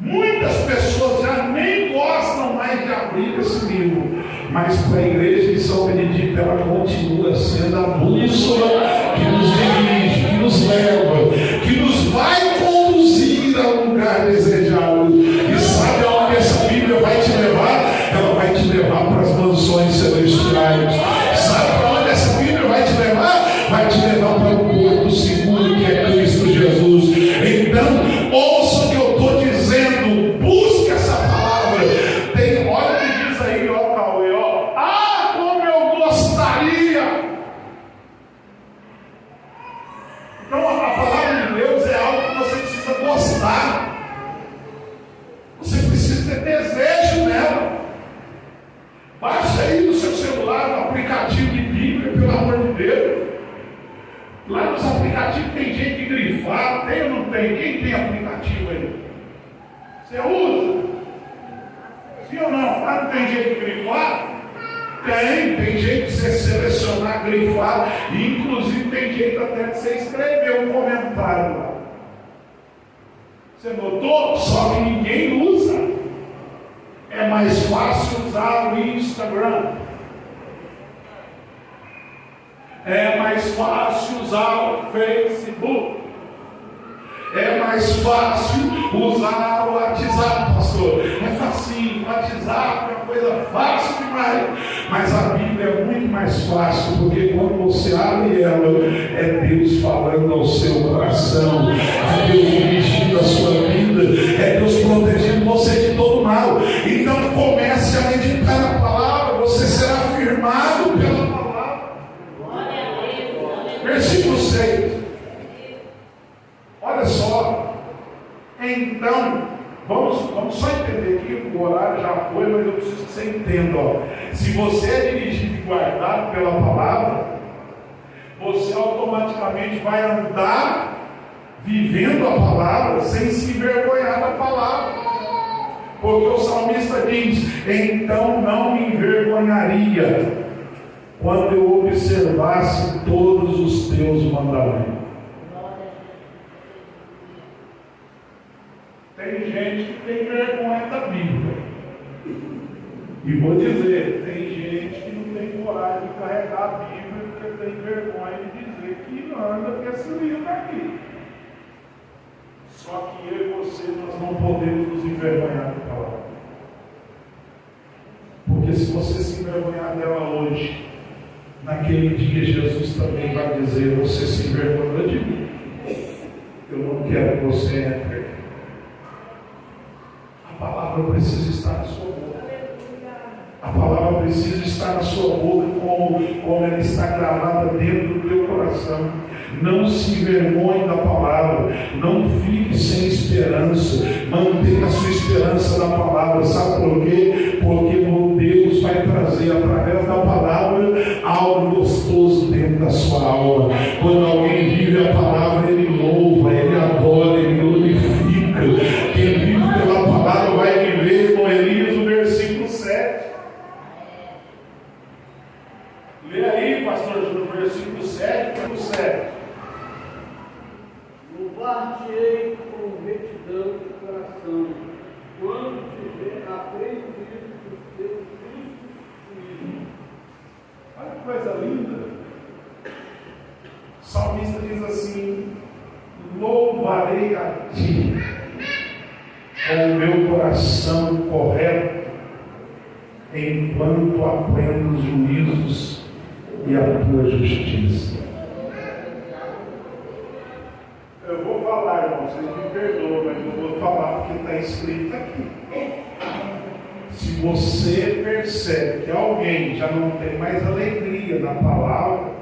Muitas pessoas já nem gostam mais de abrir esse livro, mas para a igreja de São Benedito ela continua sendo a bússola que nos dirige, que nos leva, que nos vai conduzir a um lugar desejado. E sabe aonde essa Bíblia vai te levar? Ela vai te levar para as mansões celestiais. Sabe para onde essa Bíblia vai te levar? Vai te levar para o porto seguro que é Cristo Jesus. Então, ouça o que eu estou dizendo, busque essa palavra. Olha o que diz aí, ó, Cauê, ó. Como eu gostaria. Então, a palavra de Deus é algo que você precisa gostar. Você precisa ter desejo nela. Baixa aí no seu celular o aplicativo de Bíblia, pelo amor de Deus. Lá nos aplicativos tem gente grifada, tem ou não tem? Quem tem aplicativo aí? Você usa? Sim ou não? Lá não tem jeito de grifar? Tem jeito de você selecionar, grifar, e inclusive tem jeito até de você escrever um comentário lá. Você notou? Só que ninguém usa. É mais fácil usar o Instagram. É mais fácil usar o Facebook. É mais fácil usar o WhatsApp, pastor. É facinho, o WhatsApp é uma coisa fácil demais. Mas a Bíblia é muito mais fácil, porque quando você abre ela, é Deus falando ao seu coração, é Deus dirigindo a sua vida, é Deus protegendo você de todo mal. Então comece a meditar na palavra, você será firmado pela palavra. Versículo 6. Olha só. Então, vamos só entender aqui, o horário já foi, mas eu preciso que você entenda. Ó. Se você é dirigido e guardado pela palavra, você automaticamente vai andar vivendo a palavra sem se envergonhar da palavra. Porque o salmista diz: então não me envergonharia quando eu observasse todos os teus mandamentos. Tem gente que tem vergonha da Bíblia. E vou dizer, tem gente que não tem coragem de carregar a Bíblia porque tem vergonha de dizer que anda com esse livro aqui. Só que eu e você, nós não podemos nos envergonhar da palavra. Porque se você se envergonhar dela hoje, naquele dia Jesus também vai dizer: você se envergonhou de mim, eu não quero que você entre. A palavra precisa estar na sua boca. A palavra precisa estar na sua boca como ela está gravada dentro do teu coração. Não se envergonhe da palavra. Não fique sem esperança. Mantenha a sua esperança na palavra. Sabe por quê? Porque quando alguém vive a palavra, ele louva, ele adora, ele glorifica. Quem vive pela palavra vai viver com Elias o versículo 7. Lê aí, pastor, no versículo 7, Louvar-te-ei com retidão de coração, quando tiver aprendido os teus justos juízos. Olha que coisa linda. O salmista diz assim: louvarei a ti com o meu coração correto, enquanto aprendo os juízos e a tua justiça. Eu vou falar, irmão, vocês me perdoam, mas eu vou falar porque está escrito aqui. Se você percebe que alguém já não tem mais alegria na palavra,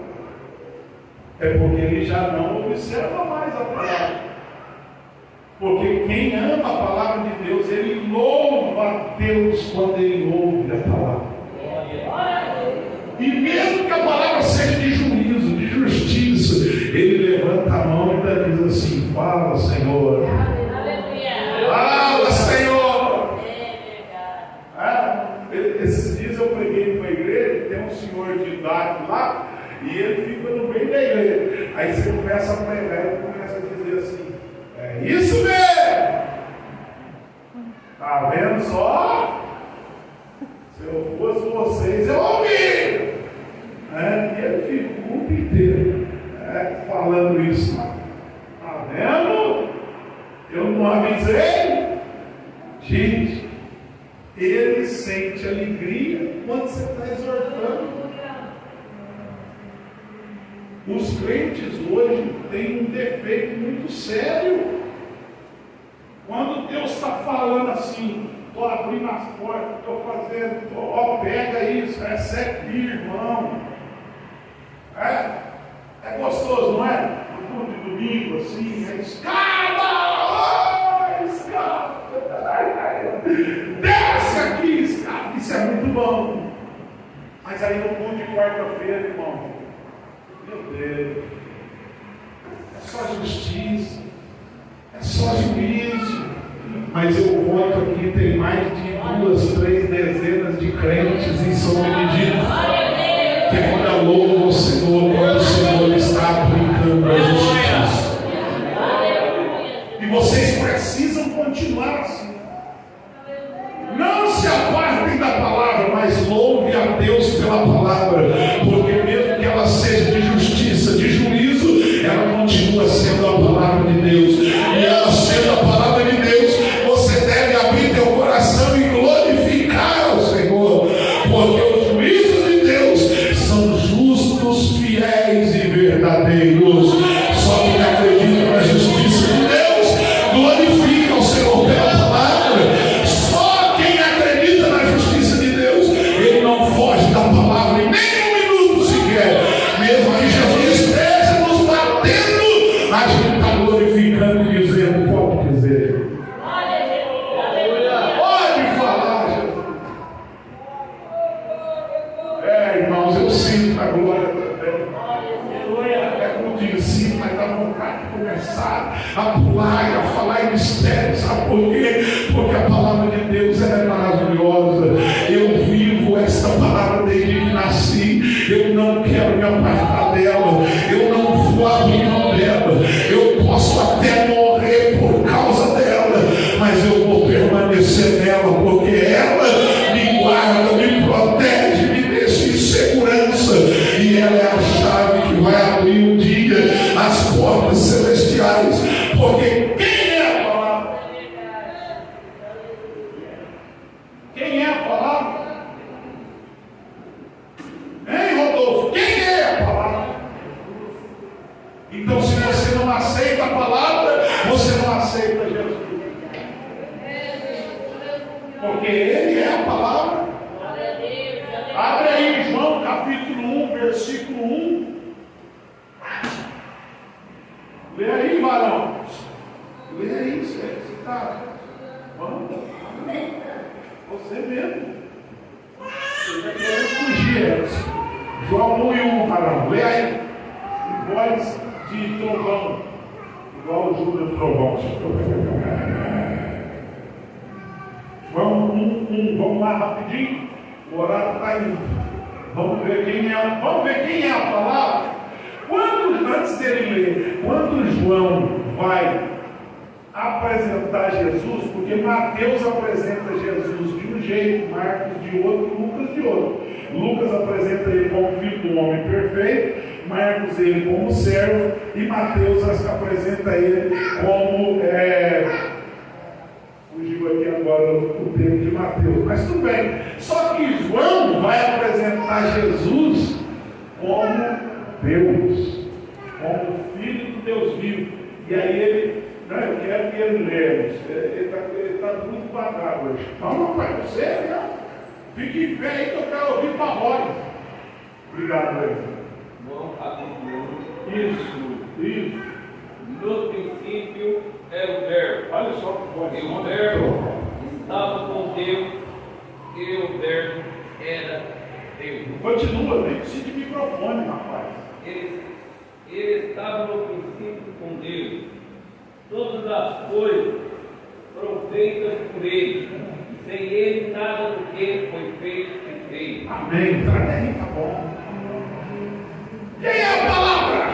é porque ele já não observa mais a palavra. Porque quem ama a palavra de Deus, ele louva a Deus quando ele ouve a palavra. E mesmo que a palavra seja de juízo, de justiça, ele levanta a mão e ainda diz assim: fala, Senhor. Fala, Senhor. Esses dias eu preguei numa igreja, tem um senhor de idade lá, e ele fica no meio da igreja. Aí você começa a pregar e começa a dizer assim: é isso mesmo! Está vendo só? Se eu fosse vocês, eu ouvi! E ele fica o grupo inteiro falando isso. Está vendo? Eu não avisei? Gente, ele sente alegria quando você está exortando. Os crentes hoje têm um defeito muito sério. Quando Deus está falando assim: estou abrindo as portas, estou fazendo, pega isso, recebe, irmão. É gostoso, não é? No culto de domingo, assim, escada! Escada! Desce aqui, escada! Isso é muito bom. Mas aí no culto de quarta-feira, irmão, meu Deus, é só justiça, é só juízo. Mas eu conto aqui, tem mais de 2, 3 dezenas de crentes em São Benedito, que quando louvam o Senhor, quando o Senhor está aplicando a justiça. E vocês precisam continuar assim. Não se apartem da palavra, mas louve a Deus pela palavra, porque mesmo que ela seja de justiça, de juízo, ela continua sendo a palavra de Deus. E ela sendo a palavra de Deus, você deve abrir teu coração e glorificar ao Senhor, porque os juízos de Deus são justos, fiéis e verdadeiros. Só quem acredita na justiça de Deus glorifica o Senhor pela palavra. Só quem acredita na justiça de Deus, ele não foge da palavra em nem um minuto sequer. Mesmo que Jesus esteja nos batendo, a gente está glorificando e dizendo: pode dizer, pode falar, Jesus. Irmãos, eu sinto a glória também. Como discípulo, mas dá vontade de começar a pular e a falar em mistérios. Sabe por quê? Porque a palavra de Deus é maravilhosa. Eu vivo esta palavra desde que nasci. Eu não quero me apartar dela. Eu não vou abrir mão dela. Eu posso até morrer por causa dela, mas eu vou permanecer nela, porque ela me guarda, me protege, me deixa em segurança. E ela é a chave que vai abrir um dia as portas celestiais. Porque quem é a palavra? Quem é a palavra? Hein, Rodolfo? Quem é a palavra? Então, se você não aceita a palavra, você não aceita Jesus. Porque Ele é a palavra. Abre aí João capítulo 1, versículo 1. Lê aí, varão. Lê aí, você está. Vamos. Você mesmo. Você está querendo fugir. João 1 e 1, varão. Lê aí. e voz de trovão, igual o Júlio do trovão. Vamos lá rapidinho. O horário está indo. Vamos ver quem é a palavra. Antes dele ler, quando João vai apresentar Jesus, porque Mateus apresenta Jesus de um jeito, Marcos de outro, Lucas de outro. Lucas apresenta ele como filho do homem perfeito, Marcos ele como servo, e Mateus apresenta ele como fugiu aqui agora o termo de Mateus, mas tudo bem. Só que João vai apresentar Jesus como Deus, como Filho do Deus vivo. E aí ele, eu quero que ele leia isso. Ele está muito devagar hoje. Vamos para você, né? Fique em pé aí que eu quero ouvir tua voz. Obrigado, Leandro. João capítulo 1. Isso. No princípio era o Verbo. Olha só que voz. E o Verbo estava com Deus, e o Verbo era Deus. Continua, nem precisa de microfone, rapaz. Ele estava no princípio com Deus. Todas as coisas foram feitas por Ele. Sem Ele, nada do que foi feito se fez. Amém. Traga aí, tá bom. Quem é a palavra?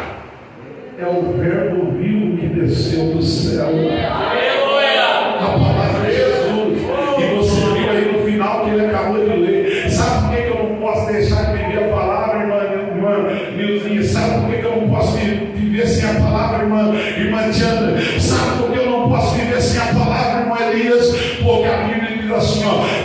É o Verbo vivo que desceu do céu. A palavra é Jesus. E você viu aí no final que ele acabou de ler. Sabe por que eu não posso deixar de viver a palavra, irmã Nilzinha? Sabe por que eu não posso viver sem a palavra, irmã Diana? Sabe por que eu não posso viver sem a palavra, irmão Elias? Porque a Bíblia diz assim,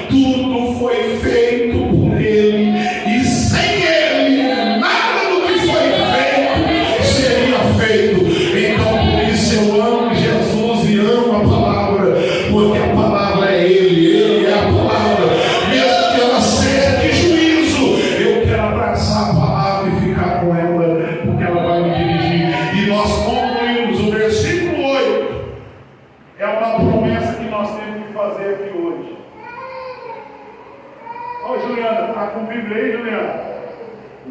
tudo foi feito por Ele, e sem Ele, nada do que foi feito seria feito. Então, por isso eu amo Jesus e amo a palavra, porque a palavra é Ele é a palavra. Mesmo que ela seja de juízo, eu quero abraçar a palavra e ficar com ela, porque ela vai me dirigir. E nós concluímos o versículo 8. É uma promessa que nós temos que fazer aqui hoje. Ó, Juliana, está com Bíblia aí, Juliana?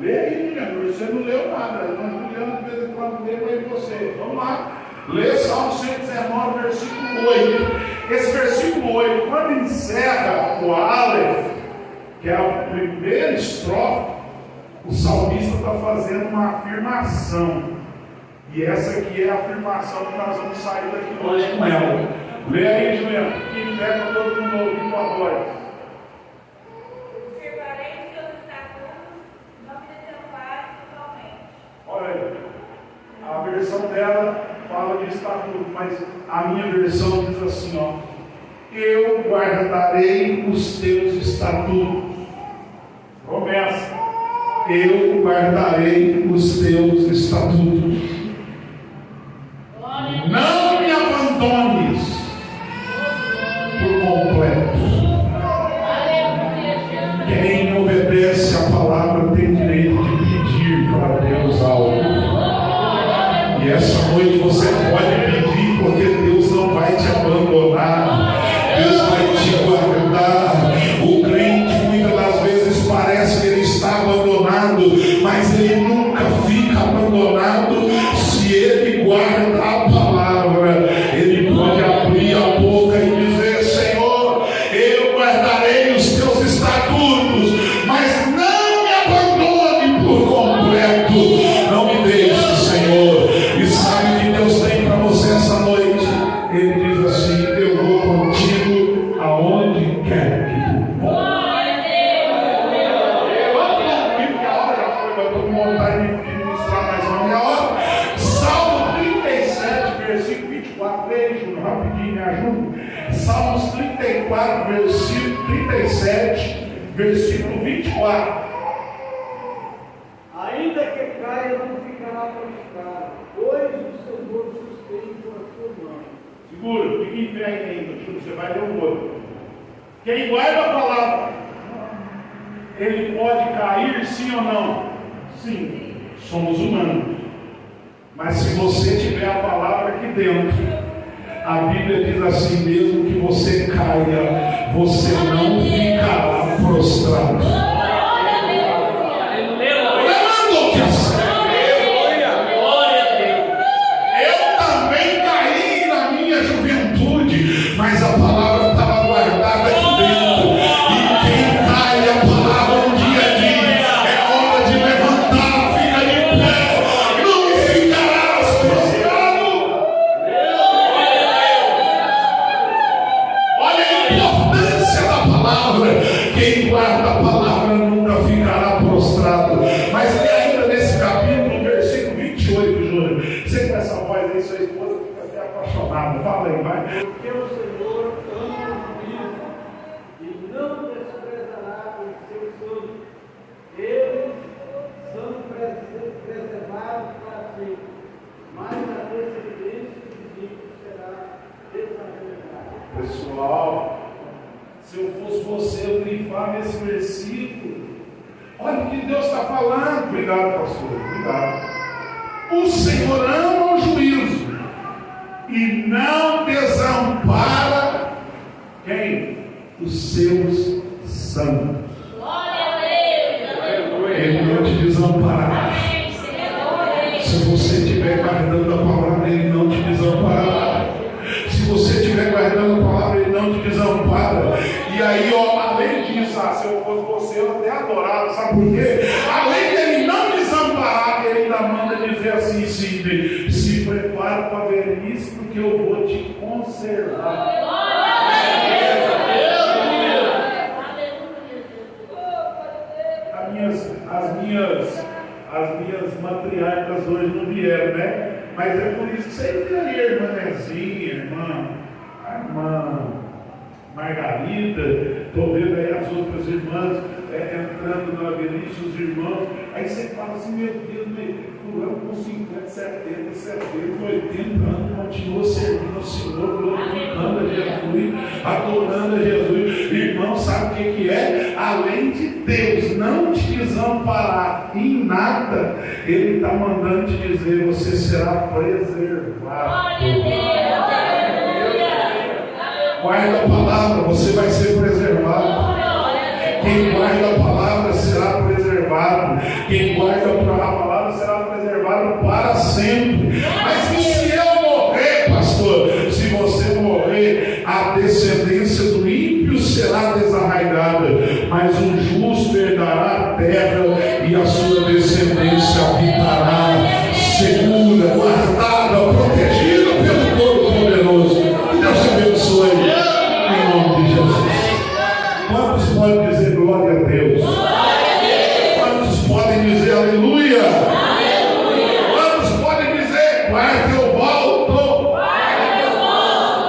Lê aí, Juliana, você não leu nada. Mas Juliana, de vez em quando, lê aí você. Vamos lá. Lê Salmo 119, versículo 8. Esse versículo 8, quando encerra o Aleph, que é a primeira estrofe, o salmista está fazendo uma afirmação. E essa aqui é a afirmação que nós vamos sair daqui hoje com ela. Lê aí, Juliana, que pega todo mundo ouvir com a voz. Observarei os teus estatutos, não me desampares totalmente. Olha aí, a versão dela fala de estatuto, mas a minha versão diz assim, eu guardarei os teus estatutos. Começa. Eu guardarei os teus estatutos. Não me abandones por completo. Quem obedece a palavra tem direito de pedir para Deus algo. E essa noite você pode pedir, porque Deus não vai te abandonar. Deus vai te guardar. O crente muitas das vezes parece que ele está abandonado, mas ele nunca fica abandonado se ele guarda a palavra. Ele pode abrir a boca e dizer: Senhor, eu guardarei os teus estatutos, mas não me abandone por completo. Não me deixe, Senhor. E sabe o que Deus tem para você essa noite? Ele diz assim: eu vou contigo aonde quer que tu vá. Salmos 34, versículo 37, versículo 24. Ainda que caia, não ficará prostrado, pois o Senhor sustém com a sua mão. Segura, fica em pé ainda, você vai ler o outro. Quem guarda a palavra, ele pode cair, sim ou não? Sim, somos humanos. Mas se você tiver a palavra aqui dentro, a Bíblia diz assim: mesmo que você caia, você não ficará prostrado. nada. Fala aí, vai. Porque o Senhor ama o juízo e não desprezará os seus santos. Eles são preservados para sempre, mas a descendência dos ímpios será desarrebentada. Pessoal, se eu fosse você, eu grifar nesse versículo. Olha o que Deus está falando. Obrigado, pastor. Obrigado. O Senhor ama o juízo e não desampara quem? Os seus santos. Glória a Deus. Aleluia. Ele não te desamparará. Amém, Senhor. Se você estiver guardando a palavra, Ele não te desamparará. Se você estiver guardando a palavra, Ele não te desampara. E aí, ó, além disso, se eu fosse você, eu até adorava, sabe por quê? Além de Ele não desamparar, Ele ainda manda dizer assim: se prepara para a velhice, porque eu vou te conservar. Glória a Deus. As minhas matriarcas hoje não vieram, né? Mas é por isso que você vê aí a irmã Nezinha, a irmã Margarida, estou vendo aí as outras irmãs entrando na velhice, os irmãos. Aí você fala assim: meu Deus, fulano com 50, 70, 70, 80 anos continua servindo ao Senhor, glorificando a Jesus, adorando a Jesus. Irmão, sabe o que é? Além de Deus não te desamparar em nada, Ele está mandando te dizer: você será preservado. Guarda a palavra, você vai ser preservado. Quem guarda a palavra será preservado. Quem guarda a palavra será preservado para sempre. Mas e se eu morrer, pastor? Se você morrer, a descendência do ímpio será desarraigada, mas o justo herdará a terra e a sua descendência habitará segura, guardada, protegida pelo Todo-Poderoso. Que Deus te abençoe em nome de Jesus. Quantos podem dizer glória a Deus? Quantos podem dizer aleluia? Quantos podem dizer quarta eu volto?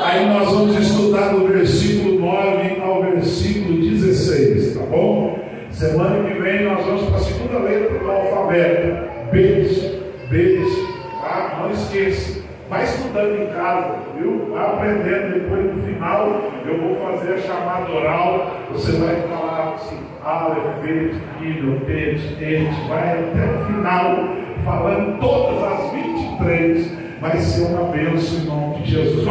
Aí nós vamos estudar do versículo 9 ao versículo 16, tá bom? Semana que vem nós vamos para a segunda letra do alfabeto. Beijo, tá? Não esqueça. Vai estudando em casa, viu? Vai aprendendo. Depois no final eu vou fazer a chamada oral. Você vai falar assim: Aleph, Bet, Gimel, Bet, Et. Vai até o final, falando todas as 23. Vai ser uma bênção em nome de Jesus.